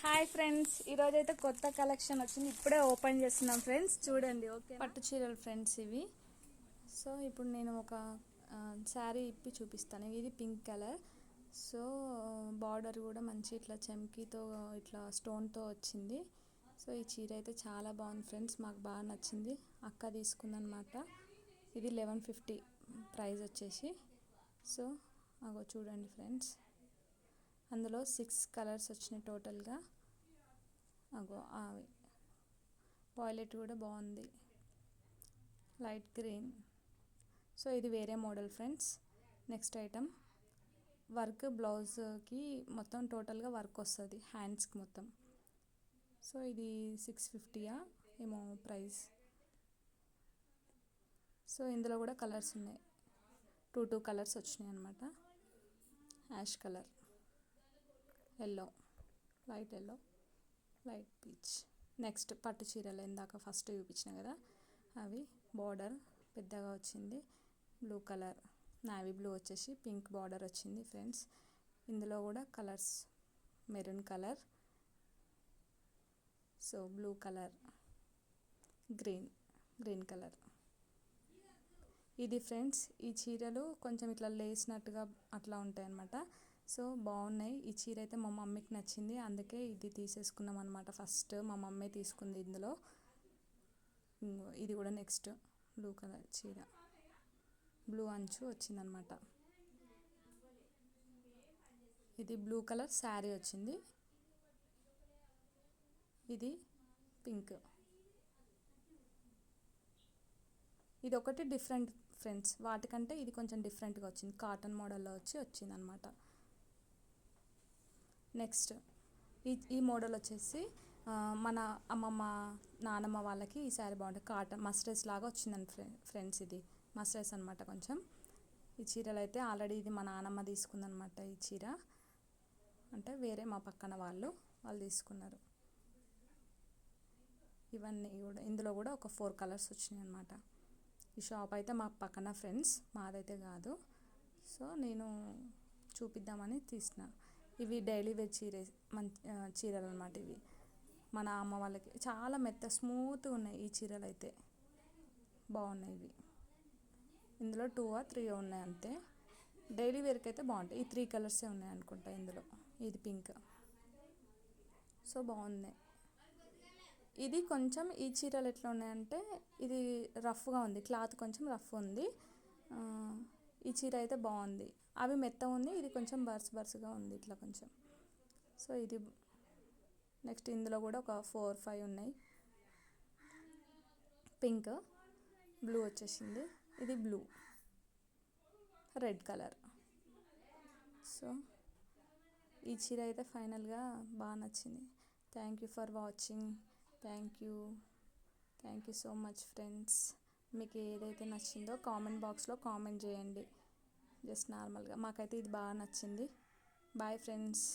Hi friends, ఈరోజైతే కొత్త collection వచ్చింది. ఇప్పుడే ఓపెన్ చేస్తున్నాం ఫ్రెండ్స్, చూడండి. ఓకే, పట్టు చీరలు ఫ్రెండ్స్ ఇవి. సో ఇప్పుడు నేను ఒక శారీ ఇప్పి చూపిస్తాను. ఇది పింక్ కలర్. సో బార్డర్ కూడా మంచి ఇట్లా చమ్కీతో ఇట్లా స్టోన్తో వచ్చింది. సో ఈ చీర అయితే చాలా బాగుంది ఫ్రెండ్స్, మాకు బాగా నచ్చింది. అక్క తీసుకుందనమాట. ఇది 1150 ప్రైస్ వచ్చేసి. సో అగో చూడండి ఫ్రెండ్స్, అందులో 6 కలర్స్ వచ్చినాయి టోటల్గా. అగో అవి వాయిలెట్ కూడా బాగుంది, లైట్ గ్రీన్. సో ఇది వేరే model friends. Next item work, బ్లౌజ్కి మొత్తం టోటల్గా వర్క్ వస్తుంది హ్యాండ్స్కి మొత్తం. సో ఇది 650 ఏమో ప్రైస్. సో ఇందులో కూడా కలర్స్ ఉన్నాయి, టూ కలర్స్ వచ్చినాయి అనమాట. Ash colour, yellow, light yellow, light peach. Next పట్టు చీరలు ఇందాక ఫస్ట్ చూపించిన కదా, అవి బార్డర్ పెద్దగా వచ్చింది. బ్లూ కలర్, నావీ బ్లూ వచ్చేసి పింక్ బార్డర్ వచ్చింది ఫ్రెండ్స్. ఇందులో కూడా colours, maroon colour, so blue colour, green colour. ఇది ఫ్రెండ్స్, ఈ చీరలు కొంచెం ఇట్లా లేసినట్టుగా అట్లా ఉంటాయి అన్నమాట. సో బాగున్నాయి. ఈ చీర అయితే మా మమ్మీకి నచ్చింది, అందుకే ఇది తీసేసుకున్నాం అనమాట. ఫస్ట్ మా మమ్మీ తీసుకుంది ఇందులో. ఇది కూడా నెక్స్ట్ బ్లూ కలర్ చీర, బ్లూ అంచు వచ్చిందనమాట. ఇది బ్లూ కలర్ శారీ వచ్చింది. ఇది పింక్. ఇది ఒకటి డిఫరెంట్ ఫ్రెండ్స్, వాటికంటే ఇది కొంచెం డిఫరెంట్గా వచ్చింది, కాటన్ మోడల్లో వచ్చింది అనమాట. నెక్స్ట్ ఈ మోడల్ వచ్చేసి మన అమ్మమ్మ నానమ్మ వాళ్ళకి ఈ శారీ బాగుంటుంది. కాటన్ మస్టర్స్ లాగా వచ్చిందని ఫ్రెండ్స్. ఇది మస్టర్స్ అనమాట కొంచెం. ఈ చీరలు అయితే ఆల్రెడీ ఇది మా నానమ్మ తీసుకుందనమాట. ఈ చీర అంటే వేరే మా పక్కన వాళ్ళు తీసుకున్నారు. ఇవన్నీ కూడా ఇందులో కూడా ఒక 4 కలర్స్ వచ్చినాయి అనమాట. ఈ షాప్ అయితే మా పక్కన ఫ్రెండ్స్, మాదైతే కాదు. సో నేను చూపిద్దామని తీసిన. ఇవి డైలీ వేర్ చీరలు అనమాట. ఇవి మన అమ్మ వాళ్ళకి చాలా స్మూత్గా ఉన్నాయి ఈ చీరలు అయితే, బాగున్నాయి ఇవి. ఇందులో 2 or 3 ఉన్నాయి అంతే. డైలీ వేర్కి అయితే బాగుంటాయి. ఈ 3 కలర్సే ఉన్నాయి అనుకుంటా ఇందులో. ఇది పింక్. సో బాగుంది. ఇది కొంచెం ఈ చీరలు ఎట్లా ఉన్నాయంటే, ఇది రఫ్గా ఉంది, క్లాత్ కొంచెం రఫ్ ఉంది. ఈ చీర అయితే బాగుంది. అవి మెత్తగా ఉంది, ఇది కొంచెం బర్స్గా ఉంది ఇట్లా కొంచెం. సో ఇది నెక్స్ట్ ఇందులో కూడా ఒక 4-5 ఉన్నాయి. పింక్, బ్లూ వచ్చేసింది. ఇది బ్లూ, రెడ్ కలర్. సో ఈ చీర అయితే ఫైనల్గా బాగా నచ్చింది. Thank you for watching. Thank you so much friends. మీకు ఏదైతే నచ్చిందో కామెంట్ బాక్స్లో కామెంట్ చేయండి, జస్ట్ నార్మల్గా. మాకైతే ఇది బాగా నచ్చింది. Bye friends.